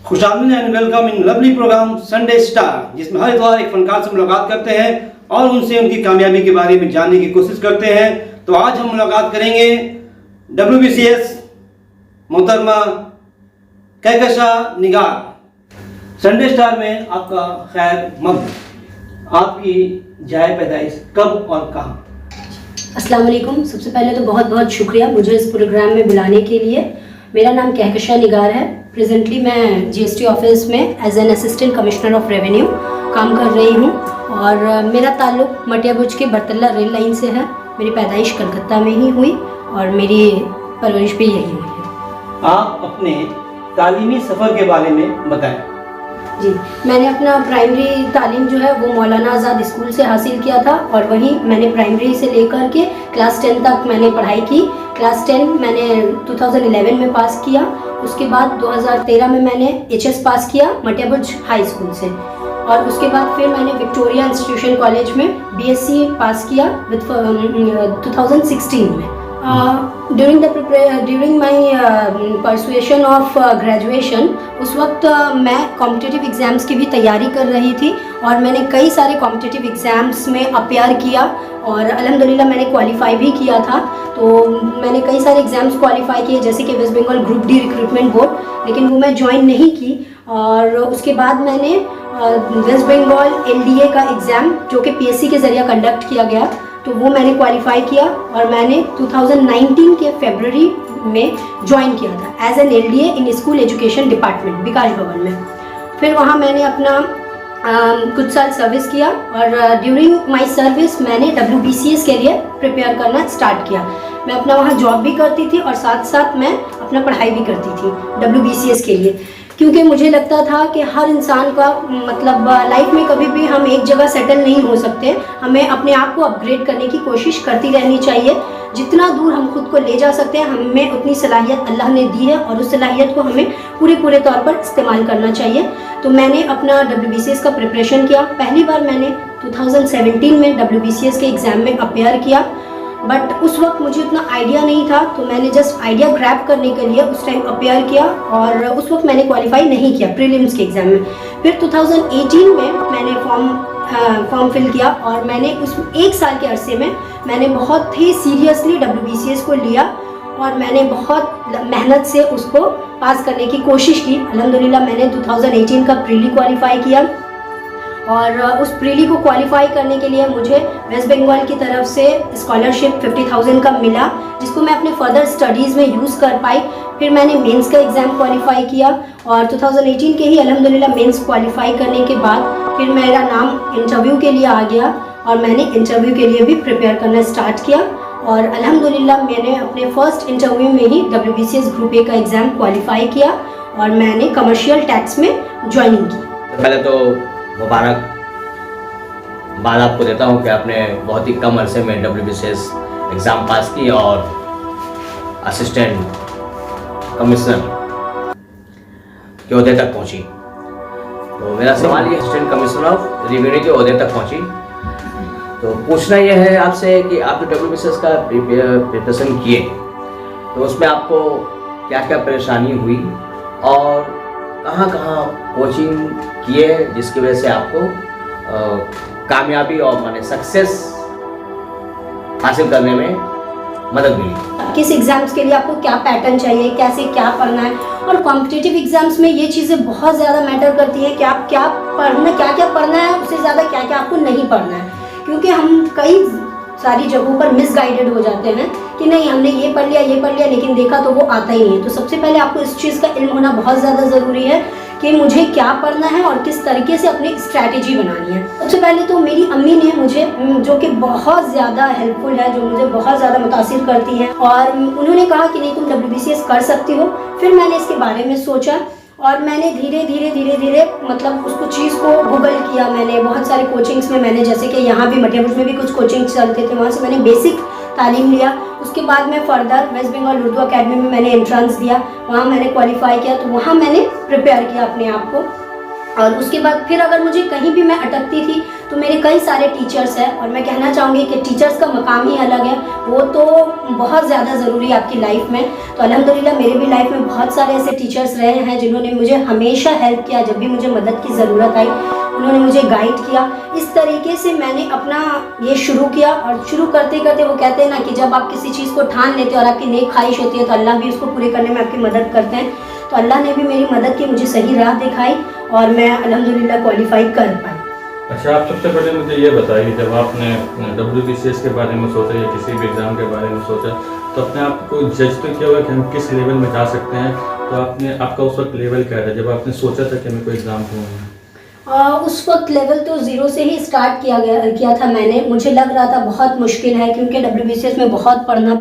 खुशामदीद and welcome in lovely programme Sunday star, जिसमें हर इतवार एक फनकार से मुलाकात करते हैं और उनसे उनकी कामयाबी के बारे में जानने की कोशिश करते हैं। तो आज हम मुलाकात करेंगे WBCS मोहतरमा कहकशां निगार। संडे स्टार में आपका खैर मकदम। आपकी जाए पैदाइश कब और कहाँ? अस्सलाम वालेकुम। सबसे पहले तो बहुत बहुत शुक्रिया मुझे इस प्रोग्राम में बुलाने के लिए। मेरा नाम कहकशां निगार है। प्रेजेंटली मैं GST ऑफिस में as an assistant commissioner of revenue काम कर रही हूँ और मेरा ताल्लुक मटियाबुर्ज के बरतल्ला रेल लाइन से है। मेरी पैदाइश कलकत्ता में ही हुई और मेरी परवरिश भी यही हुई है। आप अपने तालीमी सफ़र के बारे में बताएं। जी, मैंने अपना प्राइमरी तालीम जो है वो मौलाना आज़ाद स्कूल से हासिल किया था और वहीं मैंने प्राइमरी से लेकर के क्लास 10 तक मैंने पढ़ाई की। क्लास 10 मैंने 2011 में पास किया। उसके बाद 2013 में मैंने HS पास किया मटियाबुर्ज हाई स्कूल से और उसके बाद फिर मैंने विक्टोरिया इंस्टीट्यूशन कॉलेज में BSc पास किया विद 2016 में। During my persuasion of graduation उस वक्त मैं कॉम्पिटिटिव एग्ज़ाम्स की भी तैयारी कर रही थी और मैंने कई सारे कॉम्पिटिटिव एग्ज़ाम्स में अपेयर किया और अल्हम्दुलिल्लाह मैंने क्वालिफाई भी किया था। तो मैंने कई सारे एग्ज़ाम्स क्वालिफाई किए जैसे कि West Bengal group D recruitment board, लेकिन वो मैं ज्वाइन नहीं की। और उसके बाद मैंने वेस्ट बंगाल LDA का एग्ज़ाम जो कि PSC के ज़रिए कंडक्ट किया गया, तो वो मैंने क्वालिफाई किया और मैंने 2019 के फरवरी में ज्वाइन किया था as an LDA in school education department Vikas Bhavan में। फिर वहाँ मैंने अपना कुछ साल सर्विस किया और ड्यूरिंग माय सर्विस मैंने WBCS के लिए प्रिपेयर करना स्टार्ट किया। मैं अपना वहाँ जॉब भी करती थी और साथ साथ मैं अपना पढ़ाई भी करती थी WBCS के लिए, क्योंकि मुझे लगता था कि हर इंसान का मतलब लाइफ में कभी भी हम एक जगह सेटल नहीं हो सकते। हमें अपने आप को अपग्रेड करने की कोशिश करती रहनी चाहिए। जितना दूर हम खुद को ले जा सकते हैं हमें उतनी सलाहियत अल्लाह ने दी है और उस सलाहियत को हमें पूरे तौर पर इस्तेमाल करना चाहिए। तो मैंने अपना WBCS का प्रिपरेशन किया। पहली बार मैंने 2017 में WBCS के एग्ज़ाम में अपेयर किया, बट उस वक्त मुझे उतना आइडिया नहीं था, तो मैंने जस्ट आइडिया ग्रैब करने के लिए उस टाइम अपेयर किया और उस वक्त मैंने क्वालिफाई नहीं किया प्रीलिम्स के एग्ज़ाम में। फिर 2018 में मैंने फॉर्म फिल किया और मैंने उस एक साल के अरसे में मैंने बहुत ही सीरियसली WBCS को लिया और मैंने बहुत मेहनत से उसको पास करने की कोशिश की। अल्हम्दुलिल्लाह मैंने 2018 का प्रीली क्वालिफाई किया और उस प्रीली को क्वालिफाई करने के लिए मुझे वेस्ट बंगाल की तरफ से स्कॉलरशिप 50,000 का मिला, जिसको मैं अपने फर्दर स्टडीज़ में यूज़ कर पाई। फिर मैंने मेंस का एग्ज़ाम क्वालिफाई किया और 2018 के ही अल्हम्दुलिल्लाह मेंस क्वालिफाई करने के बाद फिर मेरा नाम इंटरव्यू के लिए आ गया और मैंने इंटरव्यू के लिए भी प्रिपेयर करना स्टार्ट किया और अल्हम्दुलिल्लाह मैंने अपने फर्स्ट इंटरव्यू में ही WBCS ग्रुप A का एग्ज़ाम क्वालिफाई किया और मैंने कमर्शियल टैक्स में ज्वाइनिंग की। पहले तो मुबारक बात आपको देता हूँ कि आपने बहुत ही कम अरसे में WBCS एग्ज़ाम पास की और असिस्टेंट कमिश्नर के ओहदे तक पहुँची। तो मेरा सवाल ये असिस्टेंट कमिश्नर ऑफ रेवेन्यू के ओहदे तक पहुँची, तो पूछना यह है आपसे कि आप जो WBCS का प्रिपरेशन किए तो उसमें आपको क्या क्या परेशानी हुई और कहाँ कोचिंग किए जिसकी वजह से आपको कामयाबी और माने सक्सेस हासिल करने में मदद मिली? किस एग्ज़ाम्स के लिए आपको क्या पैटर्न चाहिए, कैसे क्या पढ़ना है, और कॉम्पिटिटिव एग्ज़ाम्स में ये चीज़ें बहुत ज़्यादा मैटर करती है कि आप क्या पढ़ना है, उससे ज़्यादा क्या आपको नहीं पढ़ना है। क्योंकि हम कई सारी जगहों पर मिसगाइडेड हो जाते हैं कि नहीं हमने ये पढ़ लिया लेकिन देखा तो वो आता ही नहीं है। तो सबसे पहले आपको इस चीज़ का इल्म होना बहुत ज़्यादा ज़रूरी है कि मुझे क्या पढ़ना है और किस तरीके से अपनी स्ट्रैटेजी बनानी है। सबसे पहले तो मेरी अम्मी ने मुझे, जो कि बहुत ज़्यादा हेल्पफुल है, जो मुझे बहुत ज़्यादा मुतासिर करती हैं, और उन्होंने कहा कि नहीं तुम WBCS कर सकती हो। फिर मैंने इसके बारे में सोचा और मैंने धीरे धीरे मतलब उसको चीज़ को गूगल किया। मैंने बहुत सारे कोचिंग्स में मैंने, जैसे कि यहाँ भी मटियाबुर्ज में भी कुछ कोचिंग चलते थे, वहाँ से मैंने बेसिक तालीम लिया। उसके बाद मैं फर्दर वेस्ट बंगाल उर्दू अकेडमी में मैंने एंट्रेंस दिया, वहाँ मैंने क्वालिफाई किया, तो वहाँ मैंने प्रिपेयर किया अपने आप को। और उसके बाद फिर अगर मुझे कहीं भी मैं अटकती थी तो मेरे कई सारे टीचर्स हैं और मैं कहना चाहूँगी कि टीचर्स का मकाम ही अलग है। वो तो बहुत ज़्यादा ज़रूरी है आपकी लाइफ में। तो अल्हम्दुलिल्लाह मेरे भी लाइफ में बहुत सारे ऐसे टीचर्स रहे हैं जिन्होंने मुझे हमेशा हेल्प किया, जब भी मुझे मदद की ज़रूरत आई उन्होंने मुझे गाइड किया। इस तरीके से मैंने अपना ये शुरू किया, और शुरू करते करते वो कहते हैं ना कि जब आप किसी चीज़ को ठान लेते हो और आपकी नेक ख्वाहिश होती है तो अल्लाह भी उसको पूरे करने में आपकी मदद करते हैं। तो अल्लाह ने भी मेरी मदद की, मुझे सही राह दिखाई और मैं अल्हम्दुलिल्लाह क्वालिफाई कर पाई। अच्छा, आप सबसे पहले मुझे ये बताइए, जब आपने WBCS के बारे में सोचा या किसी भी एग्ज़ाम के बारे में सोचा तो अपने आप को जज तो किया हुआ कि हम किस लेवल में जा सकते हैं? तो आपका उस वक्त लेवल क्या था जब आपने सोचा था कि मैं कोई एग्ज़ाम दूँगा? उस वक्त लेवल तो ज़ीरो से ही स्टार्ट किया था मैंने। मुझे लग रहा था बहुत मुश्किल है क्योंकि WBCS में बहुत पढ़ना,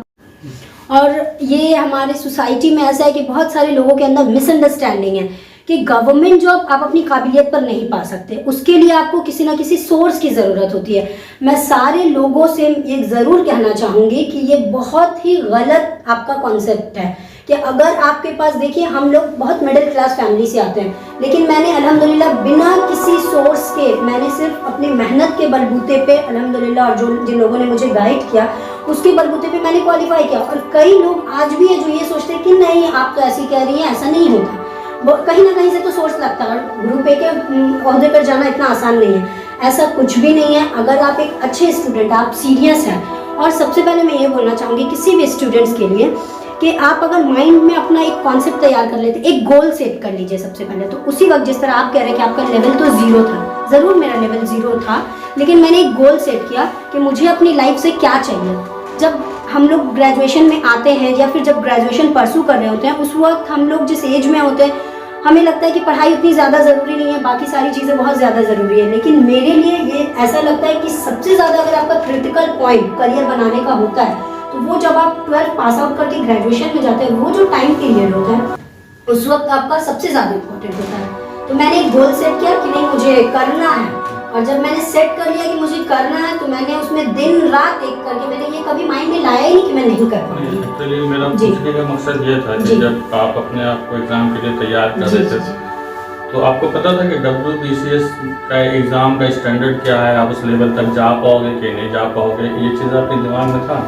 और ये हमारे सोसाइटी में ऐसा है कि बहुत सारे लोगों के अंदर मिसअंडरस्टैंडिंग है कि गवर्नमेंट जॉब आप अपनी काबिलियत पर नहीं पा सकते, उसके लिए आपको किसी ना किसी सोर्स की ज़रूरत होती है। मैं सारे लोगों से ये ज़रूर कहना चाहूँगी कि ये बहुत ही गलत आपका कॉन्सेप्ट है कि अगर आपके पास, देखिए हम लोग बहुत मिडिल क्लास फैमिली से आते हैं, लेकिन मैंने अल्हम्दुलिल्लाह बिना किसी सोर्स के, मैंने सिर्फ अपनी मेहनत के बलबूते पे अल्हम्दुलिल्लाह, और जिन लोगों ने मुझे गाइड किया उसके बलबूते पे मैंने क्वालिफाई किया। और कई लोग आज भी है जो ये सोचते हैं कि नहीं आप तो ऐसी कह रही हैं, ऐसा नहीं होता। कहीं ना कहीं से तो सोर्स लगता है, और ग्रुप ए के ओहदे पर जाना इतना आसान नहीं है, ऐसा कुछ भी नहीं है। अगर आप एक अच्छे स्टूडेंट, आप सीरियस हैं, और सबसे पहले मैं ये बोलना चाहूँगी किसी भी स्टूडेंट्स के लिए कि आप अगर माइंड में अपना एक कॉन्सेप्ट तैयार कर लेते, एक गोल सेट कर लीजिए सबसे पहले। तो उसी वक्त जिस तरह आप कह रहे हैं कि आपका लेवल तो ज़ीरो था, ज़रूर मेरा लेवल ज़ीरो था, लेकिन मैंने एक गोल सेट किया कि मुझे अपनी लाइफ से क्या चाहिए। जब हम लोग ग्रेजुएशन में आते हैं या फिर जब ग्रेजुएशन परसू कर रहे होते हैं, उस वक्त हम लोग जिस एज में होते हैं हमें लगता है कि पढ़ाई उतनी ज़्यादा ज़रूरी नहीं है, बाकी सारी चीज़ें बहुत ज़्यादा ज़रूरी है। लेकिन मेरे लिए ये ऐसा लगता है कि सबसे ज़्यादा अगर आपका क्रिटिकल पॉइंट करियर बनाने का होता है तो वो जब आप 12 पास आउट करके ग्रेजुएशन में जाते हैं, वो जो टाइम पीरियड होता है उस वक्त आपका सबसे ज़्यादा इम्पोर्टेंट होता है। तो मैंने एक गोल सेट किया कि नहीं मुझे करना है, और जब मैंने सेट कर लिया कि मुझे करना है तो मैंने उसमें दिन रात एक करके, मैंने ये कभी माइंड में लाया ही नहीं कि मैं नहीं कर पाऊंगी। एक्चुअली मेरा पूछने का मकसद ये था कि जब आप अपने आप को एग्ज़ाम के लिए तैयार कर रहे थे तो आपको पता था कि WBCS का एग्ज़ाम का स्टैंडर्ड क्या है, आप उस लेवल तक जा पाओगे कि नहीं जा पाओगे, ये चीज़ आपके दिमाग में था?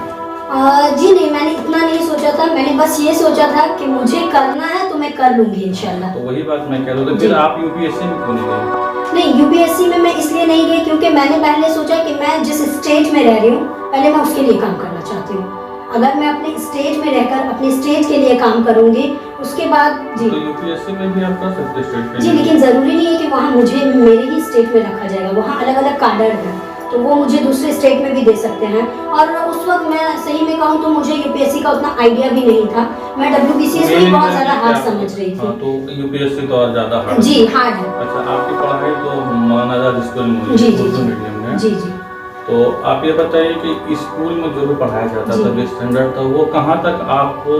जी नहीं, मैंने इतना नहीं सोचा था। मैंने बस ये सोचा था कि मुझे करना है तो मैं कर लूँगी इंशाल्लाह। तो वही बात मैं कह रहा था, फिर आप UPSC में क्यों नहीं गए? नहीं, UPSC में मैं इसलिए नहीं गई क्योंकि मैंने पहले सोचा कि मैं जिस स्टेट में रह रही हूँ पहले मैं उसके लिए काम करना चाहती हूँ। अगर मैं अपने स्टेट में रहकर अपने स्टेट के लिए काम करूँगी उसके बाद जी, तो UPSC में भी आप कर सकते स्टेट के जी, लिए? लेकिन ज़रूरी नहीं है कि वहाँ मुझे मेरे ही स्टेट में रखा जाएगा। वहाँ अलग अलग काडर है तो वो मुझे दूसरे स्टेट में भी दे सकते हैं। और उस वक्त मैं सही में कहूँ तो मुझे UPSC का उतना आइडिया भी नहीं था, मैं WBCS को बहुत ज़्यादा हार्ड समझ रही थी। तो UPSC तो और ज़्यादा हार्ड? जी हार्ड है। अच्छा, आपकी पढ़ाई तो मौलाना आज़ाद स्कूल में हुई, जी, उर्दू मीडियम में? जी जी। तो आप ये बताइए कि स्कूल में जो भी पढ़ाया जाता था, जो स्टैंडर्ड था, वो कहाँ तक आपको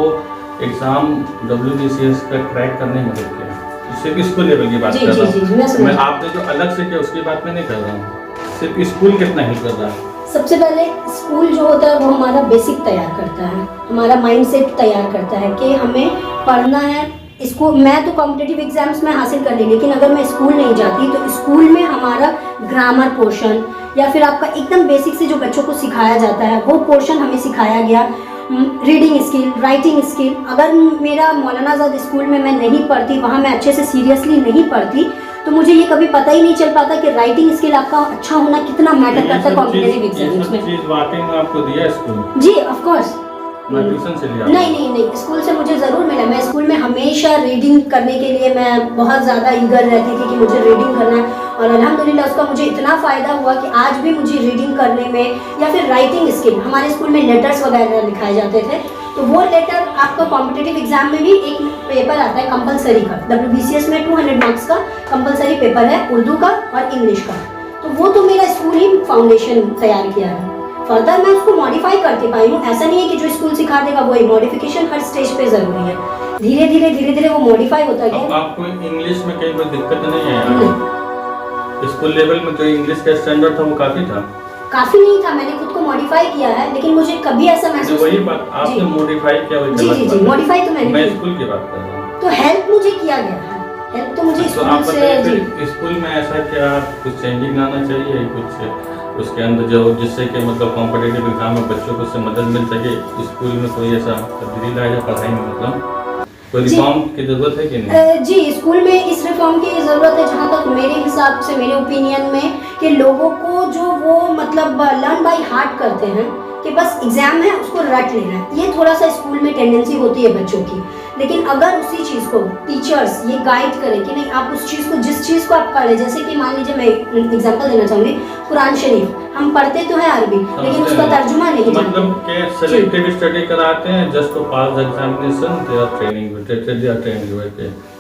एग्ज़ाम WBCS का क्रैक करने में मदद किया? सिर्फ स्कूल लेवल की बात कर रहा हूँ मैं, आपने जो अलग से किया उसकी बात मैं नहीं कर रहा हूँ, सिर्फ स्कूल कितना हेल्प कर रहा है? सबसे पहले स्कूल जो होता है वो हमारा बेसिक तैयार करता है, हमारा माइंडसेट तैयार करता है कि हमें पढ़ना है। इसको मैं तो कॉम्पिटिटिव एग्जाम्स में हासिल कर ली, लेकिन अगर मैं स्कूल नहीं जाती तो स्कूल में हमारा ग्रामर पोर्शन या फिर आपका एकदम बेसिक से जो बच्चों को सिखाया जाता है वो पोर्शन हमें सिखाया गया। रीडिंग स्किल, राइटिंग स्किल, अगर मेरा मौलाना आज़ाद स्कूल में मैं नहीं पढ़ती, वहाँ मैं अच्छे से सीरियसली नहीं पढ़ती तो मुझे ये कभी पता ही नहीं चल पाता कि राइटिंग स्किल आपका अच्छा होना कितना मैटर करता है कॉम्पिटिटिव एग्जाम्स में। चीज़ वाकई में आपको दिया स्कूल? जी ऑफ कोर्स। ट्यूशन से लिया? नहीं, स्कूल से मुझे ज़रूर मिला। मैं स्कूल में हमेशा रीडिंग करने के लिए मैं बहुत ज़्यादा ईगर रहती थी कि मुझे रीडिंग करना है, और अल्हम्दुलिल्लाह उसका मुझे इतना फ़ायदा हुआ कि आज भी मुझे रीडिंग करने में या फिर राइटिंग स्किल, हमारे स्कूल में लेटर्स वगैरह लिखाए जाते थे, तो वो लेटर आपका कॉम्पिटिटिव एग्जाम में भी एक पेपर आता है कंपलसरी का। WBCS में 200 मार्क्स का कंपलसरी पेपर है उर्दू का और इंग्लिश का, तो वो तो मेरा स्कूल ही फाउंडेशन तैयार किया है। फर्दर मैं उसको मॉडिफाई करते पाई हूँ, ऐसा नहीं है कि जो स्कूल सिखा देगा वही, मॉडिफिकेशन हर स्टेज पे ज़रूरी है। धीरे धीरे वो मॉडिफाई होता गया। आपको इंग्लिश में कहीं कोई दिक्कत नहीं है? स्कूल लेवल में जो इंग्लिश का स्टैंडर्ड था वो काफ़ी था? काफ़ी नहीं था, मैंने खुद को मॉडिफाई किया है, लेकिन मुझे कभी ऐसा महसूस वही बात आपने मॉडिफाई किया? जी, मॉडिफाई तो मैं स्कूल की बात कर रहा हूँ। तो हेल्प मुझे किया गया है, हेल्प तो मुझे स्कूल से। स्कूल में ऐसा क्या कुछ चेंजिंग आना चाहिए, कुछ उसके अंदर जो जिससे कि मतलब कॉम्पिटिटिव एग्जाम में बच्चों को उससे मदद मिल सके, स्कूल में कोई ऐसा तब्दीली लाए या पढ़ाई में मतलब कोई रिफॉर्म की जरूरत है कि नहीं? जी, स्कूल में इस रिफॉर्म की ज़रूरत है, जहाँ तक मेरे हिसाब से, मेरे ओपिनियन में, कि लोगों को जो वो मतलब लर्न बाय हार्ट करते हैं कि बस एग्जाम है उसको रट लेना है, ये थोड़ा सा स्कूल में टेंडेंसी होती है बच्चों की। लेकिन अगर उसी चीज़ को टीचर्स ये गाइड करें कि नहीं, आप उस चीज़ को, जिस चीज़ को आप पढ़े, जैसे कि मान लीजिए मैं एग्जांपल देना चाहूँगी, कुरान शरीफ हम पढ़ते तो है अरबी, लेकिन उसका तर्जुमा नहीं जानते। मतलब के सेलेक्टिव स्टडी कराते हैं just to pass the examination, they are training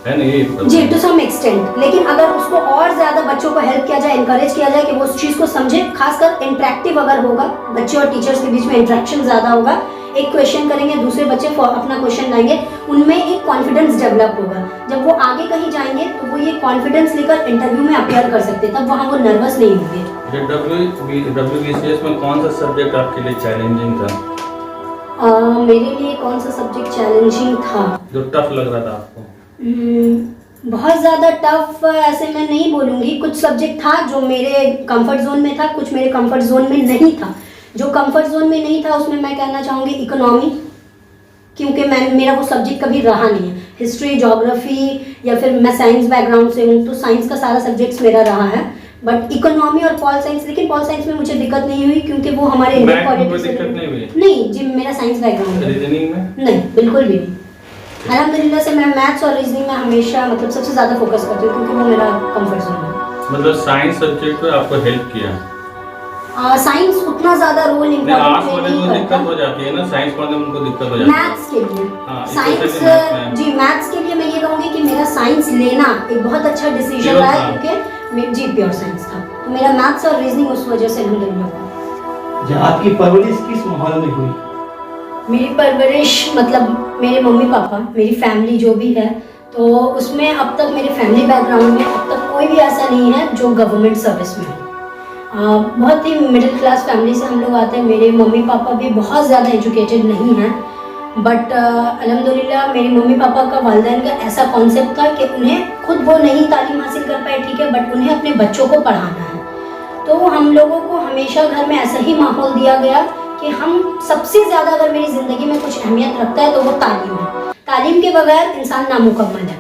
है नहीं जी, टू सम एक्सटेंट। लेकिन अगर उसको और ज़्यादा बच्चों को हेल्प किया जाए, इनकरेज किया जाए कि वो उस चीज़ को समझे, खासकर इंटरेक्टिव अगर होगा, बच्चे और टीचर्स के बीच में इंटरेक्शन ज़्यादा होगा, एक क्वेश्चन करेंगे, दूसरे बच्चे अपना क्वेश्चन लाएंगे, उनमें एक कॉन्फिडेंस डेवलप होगा। जब वो आगे कहीं जाएंगे तो वो ये कॉन्फिडेंस लेकर इंटरव्यू में अपियर कर सकते हैं, तब वहाँ वो नर्वस नहीं होंगे। WBCS में कौन सा सब्जेक्ट आपके लिए चैलेंजिंग था? मेरे लिए कौन सा सब्जेक्ट चैलेंजिंग था जो टफ लग रहा था आपको? बहुत ज़्यादा टफ ऐसे मैं नहीं बोलूँगी, कुछ सब्जेक्ट था जो मेरे कंफर्ट जोन में था, कुछ मेरे कंफर्ट जोन में नहीं था। जो कंफर्ट जोन में नहीं था उसमें मैं कहना चाहूँगी इकोनॉमी, क्योंकि मेरा वो सब्जेक्ट कभी रहा नहीं है। हिस्ट्री, ज्योग्राफी या फिर मैं साइंस बैकग्राउंड से हूँ, तो साइंस का सारा सब्जेक्ट्स मेरा रहा है, बट इकोनॉमी और पॉल साइंस, लेकिन पॉल साइंस में मुझे दिक्कत नहीं हुई क्योंकि वो हमारे इंडियन पॉलिटिक्स से नहीं जी, मेरा साइंस बैकग्राउंड है। रीजनिंग में नहीं, बिल्कुल भी नहीं। अल्हम्दुलिल्लाह से मैं मैथ्स और रीजनिंग में हमेशा मतलब सबसे ज़्यादा फोकस करती हूँ, क्योंकि वो मेरा कंफर्ट जोन है। मतलब साइंस सब्जेक्ट पे आपको हेल्प किया? साइंस उतना ज़्यादा रोल इम्पोर्टेंट नहीं करता। दिक्कत हो जाती है ना साइंस पढ़ने में, उनको दिक्कत हो जाती है मैथ्स के लिए। हाँ, साइंस जी, मैथ्स के लिए मैं ये कहूँगी कि मेरा साइंस लेना एक बहुत अच्छा डिसीजन रहा है, क्योंकि जी प्योर साइंस था, तो मेरा मैथ्स और रीजनिंग उस वजह से अल्हम्दुलिल्लाह। आपकी परवरिश किस माहौल में हुई? मेरी परवरिश मतलब मेरे मम्मी पापा, मेरी फैमिली जो भी है, तो उसमें अब तक मेरे फैमिली बैकग्राउंड में अब तक कोई भी ऐसा नहीं है जो गवर्नमेंट सर्विस में हो। बहुत ही मिडिल क्लास फैमिली से हम लोग आते हैं। मेरे मम्मी पापा भी बहुत ज़्यादा एजुकेटेड नहीं हैं, बट अल्हम्दुलिल्लाह मेरे मम्मी पापा का, वालिदैन का ऐसा कॉन्सेप्ट था कि उन्हें खुद वो नहीं तालीम हासिल कर पाए, ठीक है, बट उन्हें अपने बच्चों को पढ़ाना है। तो हम लोगों को हमेशा घर में ऐसा ही माहौल दिया गया कि हम सबसे ज़्यादा अगर मेरी ज़िंदगी में कुछ अहमियत रखता है तो वो तालीम है। तालीम के बगैर इंसान नामुकम्मल है,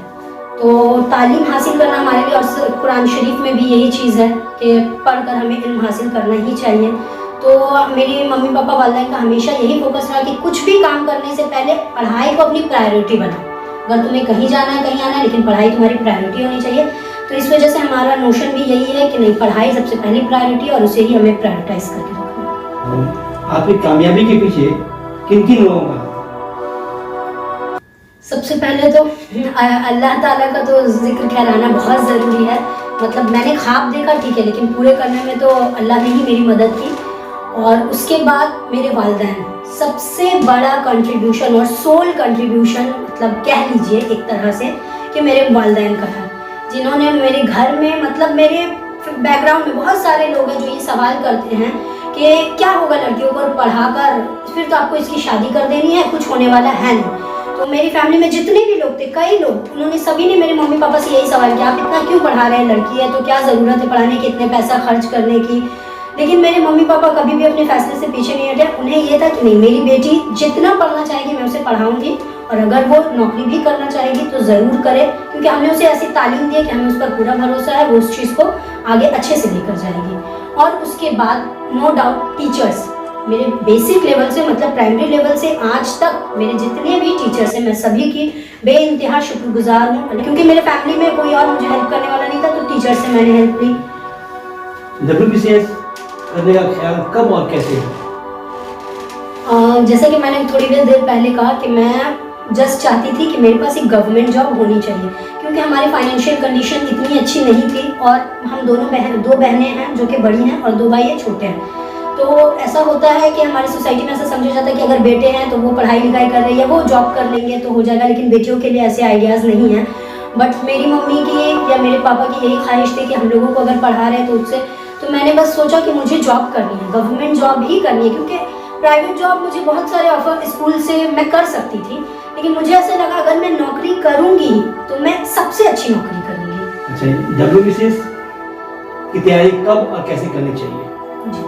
तो तालीम हासिल करना हमारे लिए, और कुरान शरीफ में भी यही चीज़ है कि पढ़कर हमें इल्म हासिल करना ही चाहिए। तो मेरे मम्मी पापा, वालिदैन का हमेशा यही फोकस रहा कि कुछ भी काम करने से पहले पढ़ाई को अपनी प्रायोरिटी बनाओ। अगर तुम्हें कहीं जाना है, कहीं आना है, लेकिन पढ़ाई तुम्हारी प्रायोरिटी होनी चाहिए। तो इस वजह से हमारा नोशन भी यही है कि नहीं, पढ़ाई सबसे पहली प्रायोरिटी, और उसे ही हमें प्रायोरिटाइज करके रखना। आपकी कामयाबी के पीछे किन किन लोगों का? सबसे पहले तो अल्लाह ताला का तो जिक्र खैर आना बहुत ज़रूरी है। मतलब मैंने ख्वाब देखा, ठीक है, लेकिन पूरे करने में तो अल्लाह ने ही मेरी मदद की। और उसके बाद मेरे वालिदैन, सबसे बड़ा कंट्रीब्यूशन और सोल कंट्रीब्यूशन मतलब कह लीजिए एक तरह से कि मेरे वालिदैन का है, जिन्होंने मेरे घर में, मतलब मेरे बैकग्राउंड में बहुत सारे लोग हैं जो ये सवाल करते हैं कि क्या होगा लड़कियों को पढ़ाकर, फिर तो आपको इसकी शादी कर देनी है, कुछ होने वाला है नहीं। तो मेरी फैमिली में जितने भी लोग थे, कई लोग, उन्होंने सभी ने मेरे मम्मी पापा से यही सवाल किया, आप इतना क्यों पढ़ा रहे हैं, लड़की है तो क्या ज़रूरत है पढ़ाने की, इतने पैसा खर्च करने की। लेकिन मेरे मम्मी पापा कभी भी अपने फैसले से पीछे नहीं हटे। उन्हें ये था कि नहीं, मेरी बेटी जितना पढ़ना चाहेगी मैं उसे पढ़ाऊंगी, और अगर वो नौकरी भी करना चाहेगी तो ज़रूर करे, क्योंकि हमने उसे ऐसी तालीम दी है कि हमें उस पर पूरा भरोसा है, वो उस चीज़ को आगे अच्छे से लेकर जाएगी। और उसके बाद नो डाउट टीचर्स, मेरे बेसिक लेवल से, मतलब प्राइमरी लेवल से आज तक मेरे जितने भी टीचर्स हैं, मैं सभी की बेइंतहा शुक्रगुजार हूँ, क्योंकि मेरे फैमिली में कोई और मुझे हेल्प करने वाला नहीं था, तो टीचर्स से मैंने हेल्प ली। WBCS करने का ख्याल कब और कैसे है? जैसे कि मैंने थोड़ी देर पहले कहा कि मैं जस्ट चाहती थी कि मेरे पास एक गवर्नमेंट जॉब होनी चाहिए, क्योंकि हमारी फाइनेंशियल कंडीशन इतनी अच्छी नहीं थी, और हम दो बहनें हैं जो कि बड़ी हैं और 2 भाई छोटे हैं। तो ऐसा होता है कि हमारी सोसाइटी में ऐसा समझा जाता है कि अगर बेटे हैं तो वो पढ़ाई लिखाई कर रहे हैं, वो जॉब कर लेंगे तो हो जाएगा, लेकिन बेटियों के लिए ऐसे आइडियाज़ नहीं हैं। बट मेरी मम्मी की या मेरे पापा की यही ख्वाहिश थी कि हम लोगों को अगर पढ़ा रहे हैं तो उससे, तो मैंने बस सोचा कि मुझे जॉब करनी है, गवर्नमेंट जॉब ही करनी है, क्योंकि प्राइवेट जॉब मुझे बहुत सारे ऑफर स्कूल से मैं कर सकती थी, लेकिन मुझे ऐसा लगा अगर मैं नौकरी करूँगी तो मैं सबसे अच्छी नौकरी करूँगी। अच्छा, WBCS की तैयारी कब और कैसे करनी चाहिए? जी,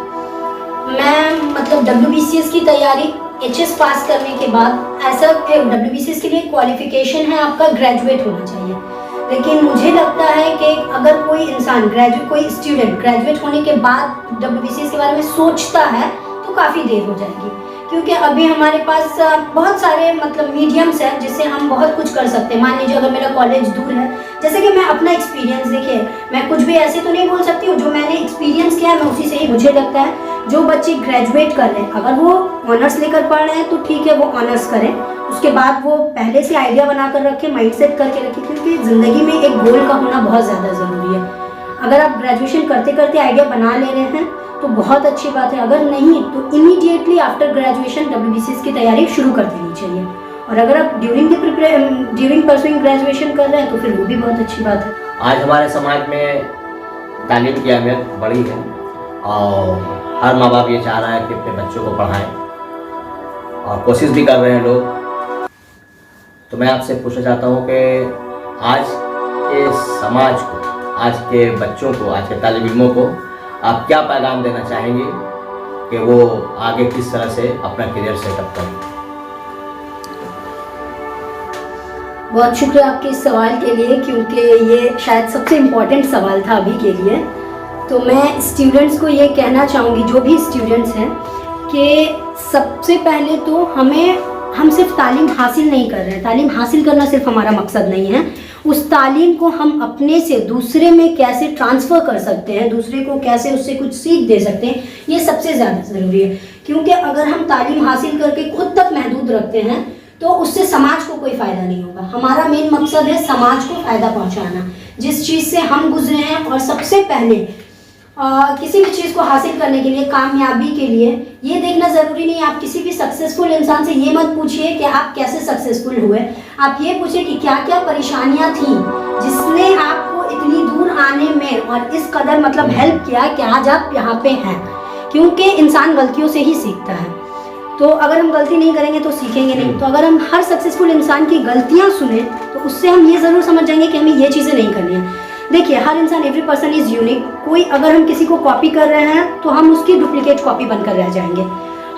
मैं मतलब WBCS की तैयारी HS पास करने के बाद ऐसा WBCS के लिए क्वालिफिकेशन है आपका ग्रेजुएट होना चाहिए, लेकिन मुझे लगता है कि अगर कोई इंसान कोई स्टूडेंट ग्रेजुएट होने के बाद WBCS के बारे में सोचता है तो काफ़ी देर हो जाएगी, क्योंकि अभी हमारे पास बहुत सारे मतलब मीडियम्स हैं जिससे हम बहुत कुछ कर सकते हैं। मान लीजिए अगर मेरा कॉलेज दूर है, जैसे कि मैं अपना एक्सपीरियंस देखिए, मैं कुछ भी ऐसे तो नहीं बोल सकती हूँ, जो मैंने एक्सपीरियंस किया है मैं उसी से ही, मुझे लगता है जो बच्चे ग्रेजुएट कर रहे हैं अगर वो ऑनर्स लेकर पढ़ रहे हैं तो ठीक है, वो ऑनर्स करें, उसके बाद वो पहले से आइडिया बना कर रखें, माइंडसेट करके रखें, क्योंकि ज़िंदगी में एक गोल का होना बहुत ज़्यादा ज़रूरी है। अगर आप ग्रेजुएशन करते करते आइडिया बना ले रहे हैं तो बहुत अच्छी बात है, अगर नहीं तो इमीडिएटली आफ्टर ग्रेजुएशन WBCS की तैयारी शुरू कर देनी चाहिए, और अगर आप ड्यूरिंग परसुइंग ग्रेजुएशन कर रहे हैं तो फिर वो भी बहुत अच्छी बात है। आज हमारे समाज में तालीम की अहमियत बढ़ी है और हर माँ बाप ये चाह रहा है कि अपने बच्चों को पढ़ाएं और कोशिश भी कर रहे हैं लोग। तो मैं आपसे पूछना चाहता हूँ कि आज के समाज को, आज के बच्चों को, आज के तालिब इल्मों को आप क्या पैगाम देना चाहेंगे कि वो आगे किस तरह से अपना करियर सेटअप करें? बहुत शुक्रिया आपके इस सवाल के लिए, क्योंकि ये शायद सबसे इम्पोर्टेंट सवाल था अभी के लिए। तो मैं स्टूडेंट्स को ये कहना चाहूँगी, जो भी स्टूडेंट्स हैं, कि सबसे पहले तो हम सिर्फ तालीम हासिल नहीं कर रहे हैं, तालीम हासिल करना सिर्फ हमारा मकसद नहीं है, उस तालीम को हम अपने से दूसरे में कैसे ट्रांसफ़र कर सकते हैं, दूसरे को कैसे उससे कुछ सीख दे सकते हैं, ये सबसे ज़्यादा ज़रूरी है। क्योंकि अगर हम तालीम हासिल करके खुद तक महदूद रखते हैं तो उससे समाज को कोई फ़ायदा नहीं होगा। हमारा मेन मकसद है समाज को फ़ायदा पहुंचाना, जिस चीज़ से हम गुजरे हैं। और सबसे पहले किसी भी चीज़ को हासिल करने के लिए, कामयाबी के लिए, ये देखना ज़रूरी नहीं है। आप किसी भी सक्सेसफुल इंसान से ये मत पूछिए कि आप कैसे सक्सेसफुल हुए, आप ये पूछिए कि क्या क्या परेशानियाँ थीं जिसने आपको इतनी दूर आने में और इस कदर मतलब हेल्प किया कि आज आप यहाँ पे हैं। क्योंकि इंसान गलतियों से ही सीखता है, तो अगर हम गलती नहीं करेंगे तो सीखेंगे नहीं। तो अगर हम हर सक्सेसफुल इंसान की गलतियाँ सुने तो उससे हम ये ज़रूर समझ जाएंगे कि हमें ये चीज़ें नहीं करनी है। देखिए, हर इंसान, एवरी पर्सन इज़ यूनिक। कोई अगर हम किसी को कॉपी कर रहे हैं तो हम उसकी डुप्लीकेट कॉपी बनकर रह जाएंगे।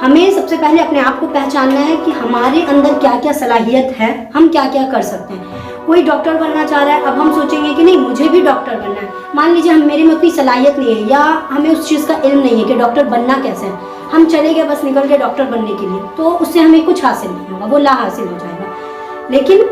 हमें सबसे पहले अपने आप को पहचानना है कि हमारे अंदर क्या क्या सलाहियत है, हम क्या क्या कर सकते हैं। कोई डॉक्टर बनना चाह रहा है, अब हम सोचेंगे कि नहीं मुझे भी डॉक्टर बनना है। मान लीजिए मेरे में उतनी सलाहियत नहीं है या हमें उस चीज़ का इल्म नहीं है कि डॉक्टर बनना कैसे है, हम चले गए बस निकल के डॉक्टर बनने के लिए, तो उससे हमें कुछ हासिल नहीं होगा, वो ला हासिल हो जाएगा। लेकिन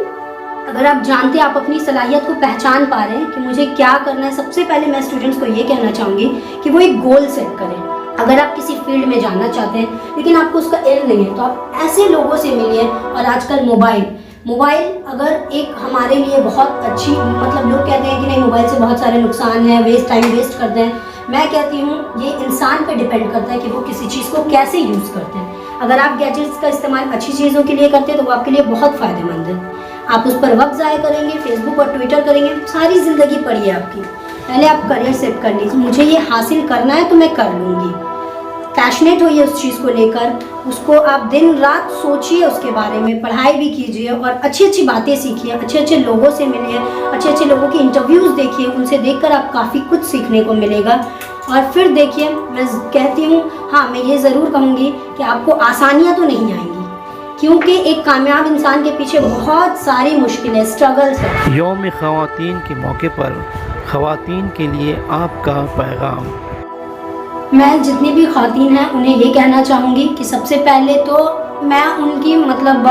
अगर आप जानते हैं, आप अपनी सलाहियत को पहचान पा रहे हैं कि मुझे क्या करना है, सबसे पहले मैं स्टूडेंट्स को ये कहना चाहूँगी कि वो एक गोल सेट करें। अगर आप किसी फील्ड में जाना चाहते हैं लेकिन आपको उसका इल्म नहीं है तो आप ऐसे लोगों से मिलिए। और आजकल मोबाइल अगर एक हमारे लिए बहुत अच्छी, मतलब लोग कहते हैं कि नहीं मोबाइल से बहुत सारे नुकसान हैं, टाइम वेस्ट करते हैं। मैं कहती हूँ ये इंसान पे डिपेंड करता है कि वो किसी चीज़ को कैसे यूज़ करते हैं। अगर आप गैजेट्स का इस्तेमाल अच्छी चीज़ों के लिए करते हैं तो वो आपके लिए बहुत फ़ायदेमंद है। आप उस पर वक्त ज़ाया करेंगे, फेसबुक और ट्विटर करेंगे, सारी ज़िंदगी पड़ी है आपकी। पहले आप करियर सेट कर लीजिए, मुझे ये हासिल करना है तो मैं कर लूँगी। पैशनेट होइए उस चीज़ को लेकर, उसको आप दिन रात सोचिए, उसके बारे में पढ़ाई भी कीजिए और अच्छी अच्छी बातें सीखिए, अच्छे अच्छे लोगों से मिलिए, अच्छे अच्छे लोगों की इंटरव्यूज़ देखिए, उनसे देखकर आप काफ़ी कुछ सीखने को मिलेगा। और फिर देखिए, मैं कहती हूँ, हाँ मैं ये ज़रूर कहूँगी कि आपको आसानियाँ तो नहीं आएंगी, क्योंकि एक कामयाब इंसान के पीछे बहुत सारी मुश्किलें, स्ट्रगल्स हैं। यौम ख़वातीन के मौके पर ख़वातीन के लिए आपका पैगाम। मैं जितनी भी ख़वातीन हैं उन्हें ये कहना चाहूँगी कि सबसे पहले तो मैं उनकी मतलब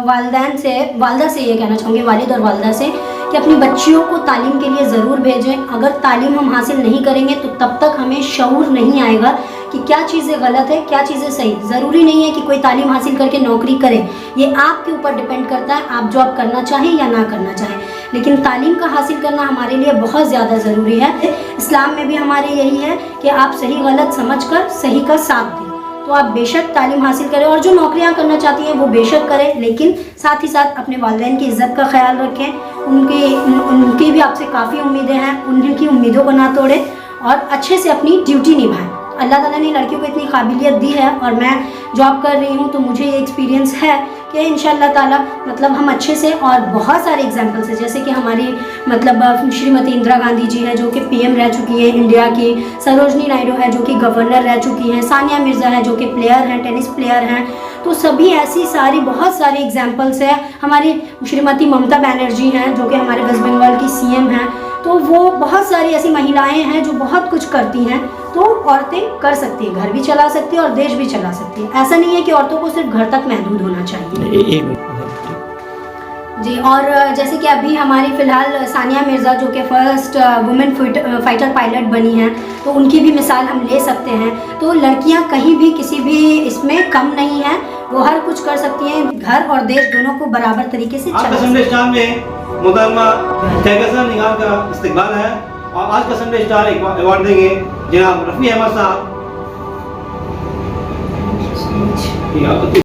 वालदा से ये कहना चाहूँगी, वालिद और वालदा से, कि अपनी बच्चियों को तालीम के लिए ज़रूर भेजें। अगर तालीम हम हासिल नहीं करेंगे तो तब तक हमें शऊर नहीं आएगा कि क्या चीज़ें गलत है, क्या चीज़ें सही। ज़रूरी नहीं है कि कोई तालीम हासिल करके नौकरी करे, ये आपके ऊपर डिपेंड करता है, आप जॉब करना चाहें या ना करना चाहें। लेकिन तालीम का हासिल करना हमारे लिए बहुत ज़्यादा ज़रूरी है। इस्लाम में भी हमारे यही है कि आप सही गलत समझकर सही का साथ दें। तो आप बेशक तालीम हासिल करें और जो नौकरियां करना चाहती हैं वो बेशक करें, लेकिन साथ ही साथ अपने वालिदैन की इज़्ज़त का ख्याल रखें। उनकी भी आपसे काफ़ी उम्मीदें हैं, उनकी उम्मीदों को ना तोड़ें और अच्छे से अपनी ड्यूटी निभाएं। अल्लाह ताला ने लड़कियों को इतनी काबिलियत दी है और मैं जॉब कर रही हूँ, तो मुझे ये एक्सपीरियंस है कि इंशाल्लाह ताला मतलब हम अच्छे से, और बहुत सारे एग्जाम्पल्स हैं, जैसे कि हमारी मतलब श्रीमती इंदिरा गांधी जी है जो कि पीएम रह चुकी है इंडिया की, सरोजनी नायडू है जो कि गवर्नर रह चुकी हैं, सानिया मिर्ज़ा है जो कि प्लेयर हैं, टेनिस प्लेयर हैं। तो सभी ऐसी सारी बहुत सारी एग्जाम्पल्स हैं। हमारी श्रीमती ममता बनर्जी हैं जो कि हमारे वेस्ट बंगाल की सीएम हैं। तो वो बहुत सारी ऐसी महिलाएं हैं जो बहुत कुछ करती हैं। तो औरतें कर सकती हैं, घर भी चला सकती हैं और देश भी चला सकती हैं। ऐसा नहीं है कि औरतों को सिर्फ घर तक महदूद होना चाहिए। एक मिनट जी, और जैसे कि अभी हमारी फ़िलहाल सानिया मिर्ज़ा जो कि फ़र्स्ट वुमेन फाइटर पायलट बनी हैं, तो उनकी भी मिसाल हम ले सकते हैं। तो लड़कियां कहीं भी किसी भी इसमें कम नहीं हैं, वो हर कुछ कर सकती हैं। घर और देश दोनों को बराबर तरीके से आज का चला संडे स्टार में मोहतरमा कैगसा निगाल का इस्तकबाल है और आज का संडे स्टार अवार्ड देंगे जनाब रफ़ी अहमद साहब।